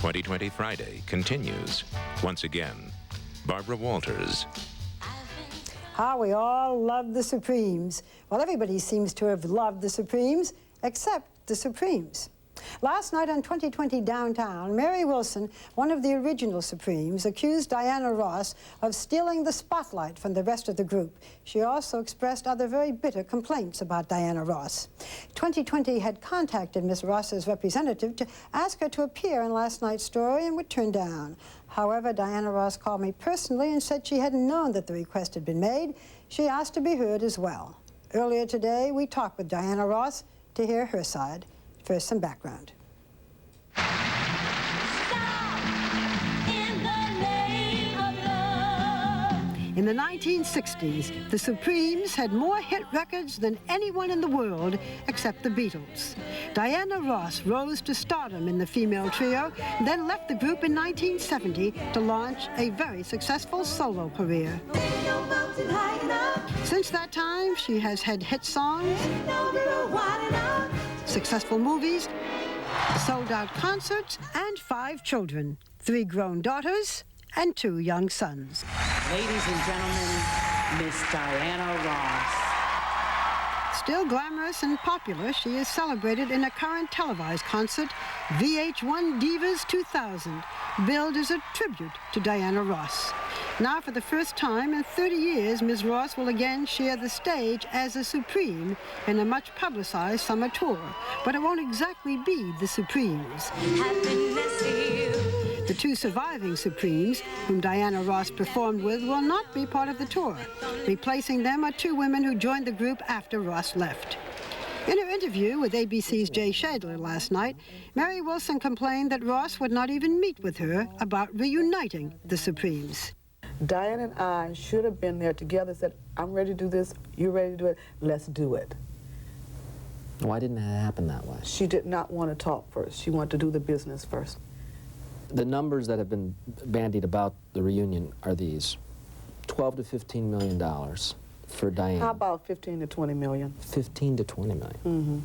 2020 Friday continues. Once again, Barbara Walters. How we all love the Supremes. Well, everybody seems to have loved the Supremes, except the Supremes. Last night on 2020 Downtown, Mary Wilson, one of the original Supremes, accused Diana Ross of stealing the spotlight from the rest of the group. She also expressed other very bitter complaints about Diana Ross. 2020 had contacted Miss Ross's representative to ask her to appear in last night's story and would turn down. However, Diana Ross called me personally and said she hadn't known that the request had been made. She asked to be heard as well. Earlier today, we talked with Diana Ross to hear her side. First, some background. In the 1960s, the Supremes had more hit records than anyone in the world except the Beatles. Diana Ross rose to stardom in the female trio, then left the group in 1970 to launch a very successful solo career. Since that time, she has had hit songs, successful movies, sold-out concerts, and 5 children, 3 grown daughters, and 2 young sons. Ladies and gentlemen, Miss Diana Ross. Still glamorous and popular, she is celebrated in a current televised concert, VH1 Divas 2000, billed as a tribute to Diana Ross. Now, for the first time in 30 years, Ms. Ross will again share the stage as a Supreme in a much publicized summer tour. But it won't exactly be the Supremes. The 2 surviving Supremes, whom Diana Ross performed with, will not be part of the tour. Replacing them are 2 women who joined the group after Ross left. In her interview with ABC's Jay Shadler last night, Mary Wilson complained that Ross would not even meet with her about reuniting the Supremes. Diana and I should have been there together, said, I'm ready to do this, you're ready to do it, let's do it. Why didn't it happen that way? She did not want to talk first. She wanted to do the business first. The numbers that have been bandied about the reunion are these: $12 to $15 million for Diana. How about 15 to 20 million? 15 to 20 million. Mm-hmm.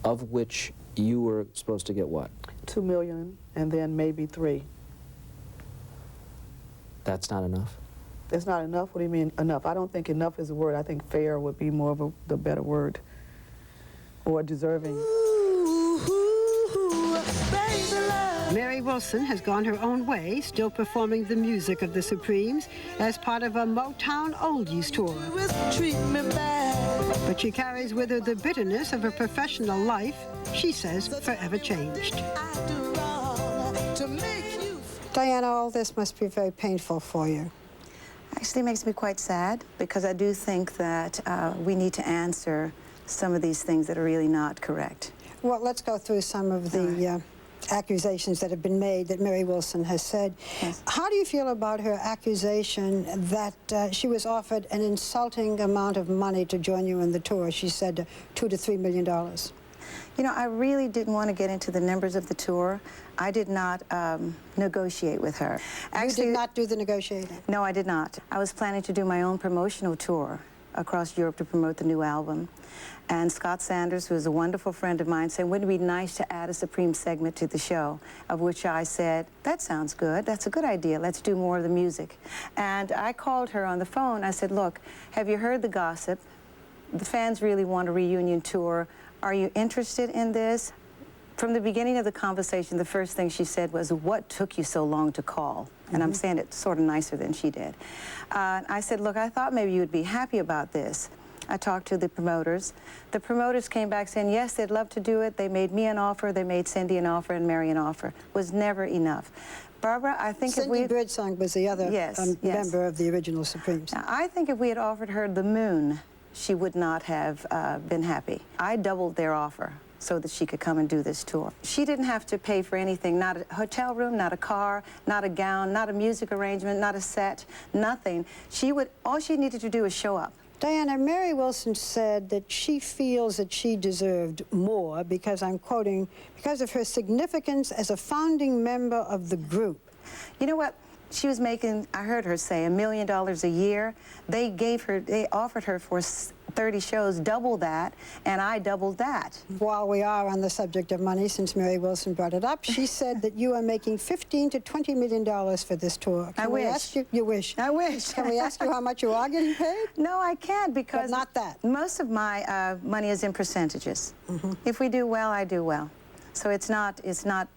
Of which you were supposed to get what? 2 million, and then maybe 3. That's not enough? It's not enough? What do you mean enough? I don't think enough is a word. I think fair would be more of the better word. Or deserving. Mary Wilson has gone her own way, still performing the music of the Supremes as part of a Motown Oldies tour. But she carries with her the bitterness of her professional life, she says forever changed. Diana, all this must be very painful for you. Actually, it makes me quite sad, because I do think that we need to answer some of these things that are really not correct. Well, let's go through some of the accusations that have been made that Mary Wilson has said. Yes. How do you feel about her accusation that she was offered an insulting amount of money to join you in the tour? She said $2 to $3 million. You know, I really didn't want to get into the numbers of the tour. I did not negotiate with her. Actually, you did not do the negotiating? No, I did not. I was planning to do my own promotional tour across Europe to promote the new album. And Scott Sanders, who is a wonderful friend of mine, said, wouldn't it be nice to add a Supreme segment to the show? Of which I said, that sounds good. That's a good idea. Let's do more of the music. And I called her on the phone. I said, look, have you heard the gossip? The fans really want a reunion tour. Are you interested in this? From the beginning of the conversation, the first thing she said was, what took you so long to call? And I'm saying it sort of nicer than she did. I said, look, I thought maybe you would be happy about this. I talked to the promoters. The promoters came back saying, yes, they'd love to do it. They made me an offer, they made Cindy an offer, and Mary an offer. Was never enough. Barbara, I think if we... Cindy Birdsong was the other member of the original Supremes. Now, I think if we had offered her the moon, she would not have been happy. I doubled their offer so that she could come and do this tour. She didn't have to pay for anything, not a hotel room, not a car, not a gown, not a music arrangement, not a set, nothing. All she needed to do was show up. Diana, Mary Wilson said that she feels that she deserved more because, I'm quoting, because of her significance as a founding member of the group. You know what? She was making, I heard her say, $1 million a year. They offered her for 30 shows, double that, and I doubled that. While we are on the subject of money, since Mary Wilson brought it up, she said that you are making $15 to $20 million for this tour. I wish. Ask you? You wish. I wish. Can we ask you how much you are getting paid? No, I can't, because But not that. most of my money is in percentages. If we do well, I do well. So it's not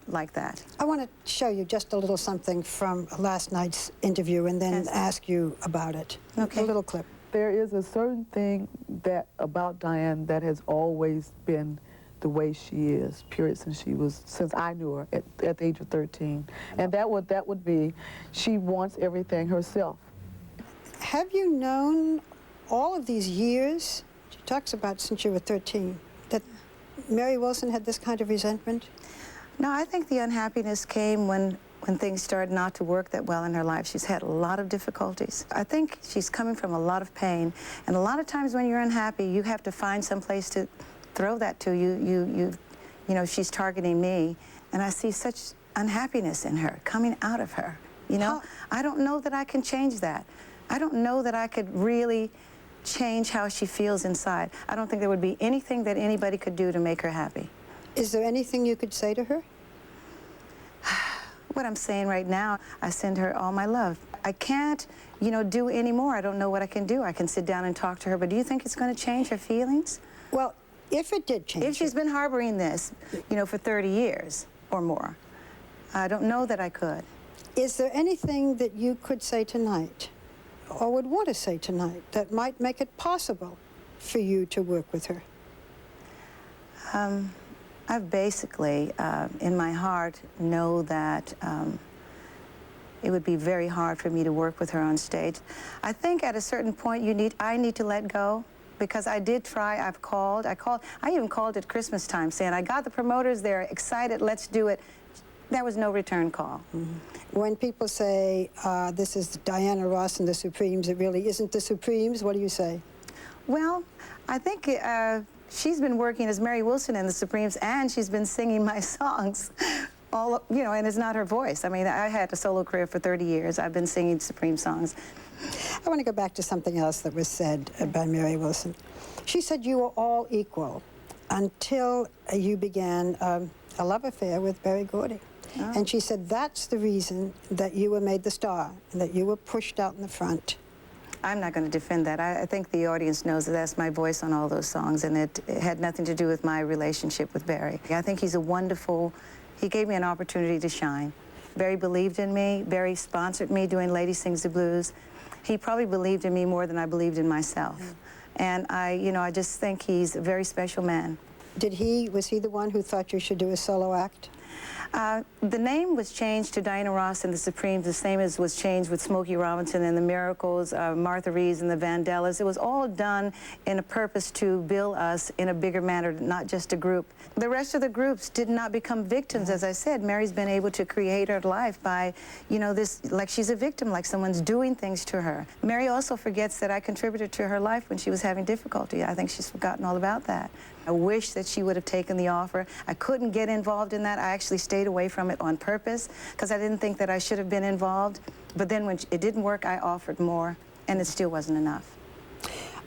like that. I want to show you just a little something from last night's interview and then Yes. ask you about it. Okay. A little clip. There is a certain thing that about Diane that has always been the way she is, period, since I knew her at the age of 13. And that would be, she wants everything herself. Have you known all of these years, she talks about since you were 13, that Mary Wilson had this kind of resentment? No, I think the unhappiness came when things started not to work that well in her life. She's had a lot of difficulties. I think she's coming from a lot of pain, and a lot of times when you're unhappy, you have to find some place to throw that to. You know, she's targeting me, and I see such unhappiness in her, coming out of her. You know, I don't know that I can change that. I don't know that I could really change how she feels inside. I don't think there would be anything that anybody could do to make her happy. Is there anything you could say to her? What I'm saying right now, I send her all my love. I can't, you know, do any more. I don't know what I can do. I can sit down and talk to her, but do you think it's going to change her feelings? Well, if it did change If she's been harboring this, you know, for 30 years or more, I don't know that I could. is there anything that you could say tonight or would want to say tonight that might make it possible for you to work with her? I've basically, in my heart, know that it would be very hard for me to work with her on stage. I think at a certain point I need to let go, because I did try. I even called at Christmas time saying, I got the promoters, they're excited, let's do it. There was no return call. When people say this is Diana Ross and the Supremes, it really isn't the Supremes, what do you say? Well, I think she's been working as Mary Wilson in the Supremes, and she's been singing my songs. You know, and it's not her voice. I mean, I had a solo career for 30 years. I've been singing Supreme songs. I want to go back to something else that was said by Mary Wilson. She said you were all equal until you began a love affair with Berry Gordy. Oh. And she said that's the reason that you were made the star and that you were pushed out in the front. I'm not going to defend that. I think the audience knows that that's my voice on all those songs, and it had nothing to do with my relationship with Berry. I think he's a wonderful, he gave me an opportunity to shine. Berry believed in me. Berry sponsored me doing Lady Sings the Blues. He probably believed in me more than I believed in myself. And I just think he's a very special man. Was he the one who thought you should do a solo act? The name was changed to Diana Ross and the Supremes, the same as was changed with Smokey Robinson and the Miracles, Martha Reeves and the Vandellas. It was all done in a purpose to bill us in a bigger manner, not just a group. The rest of the groups did not become victims, as I said. Mary's been able to create her life by, you know, this, like she's a victim, like someone's doing things to her. Mary also forgets that I contributed to her life when she was having difficulty. I think she's forgotten all about that. I wish that she would have taken the offer. I couldn't get involved in that. I actually stayed away from it on purpose because I didn't think that I should have been involved. But then when it didn't work, I offered more, and it still wasn't enough.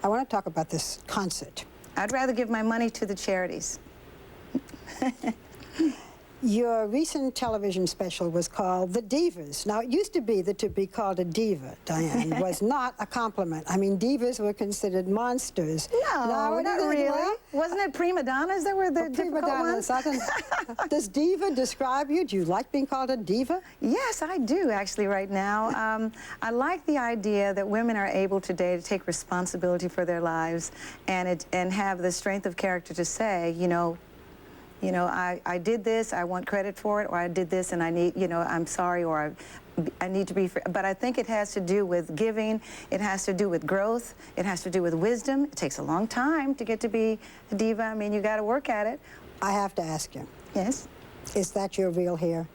I want to talk about this concert. I'd rather give my money to the charities. Your recent television special was called The Divas. Now, it used to be that to be called a diva, Diane, was not a compliment. I mean, divas were considered monsters. No, not really. Wasn't it prima donnas that were the prima donnas? Does diva describe you? Do you like being called a diva? Yes, I do, actually, right now. I like the idea that women are able today to take responsibility for their lives and have the strength of character to say, you know, I did this, I want credit for it, or I did this and I need, you know, I'm sorry, or I need to be free. But I think it has to do with giving, it has to do with growth, it has to do with wisdom. It takes a long time to get to be a diva. I mean, you got to work at it. I have to ask you. Yes? Is that your real hair?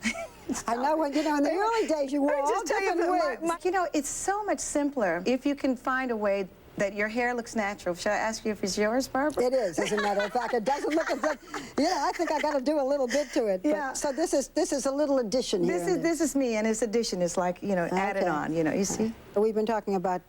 I know when, you know, in the early days you wore all different wigs. You know, it's so much simpler if you can find a way that your hair looks natural. Should I ask you if it's yours, Barbara? It is, as a matter of fact. It doesn't look as if, you know, I think I got to do a little bit to it. Yeah. So this is a little addition here. This is me, and this addition is like, you know, added on, you know, you see? We've been talking about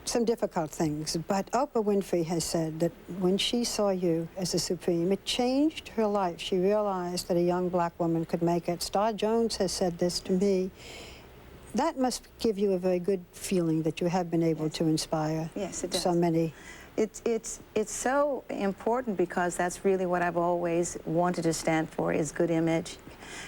some difficult things, but Oprah Winfrey has said that when she saw you as a Supreme, it changed her life. She realized that a young black woman could make it. Star Jones has said this to me. That must give you a very good feeling that you have been able to inspire Yes, it does. so many. It's so important because that's really what I've always wanted to stand for, is good image.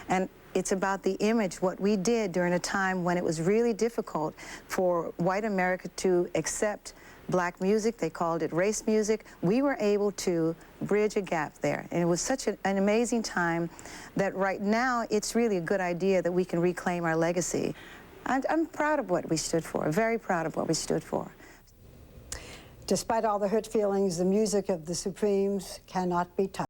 And it's about the image, what we did during a time when it was really difficult for white America to accept black music. They called it race music. We were able to bridge a gap there. And it was such an amazing time that right now it's really a good idea that we can reclaim our legacy. I'm proud of what we stood for, very proud of what we stood for. Despite all the hurt feelings, the music of the Supremes cannot be touched.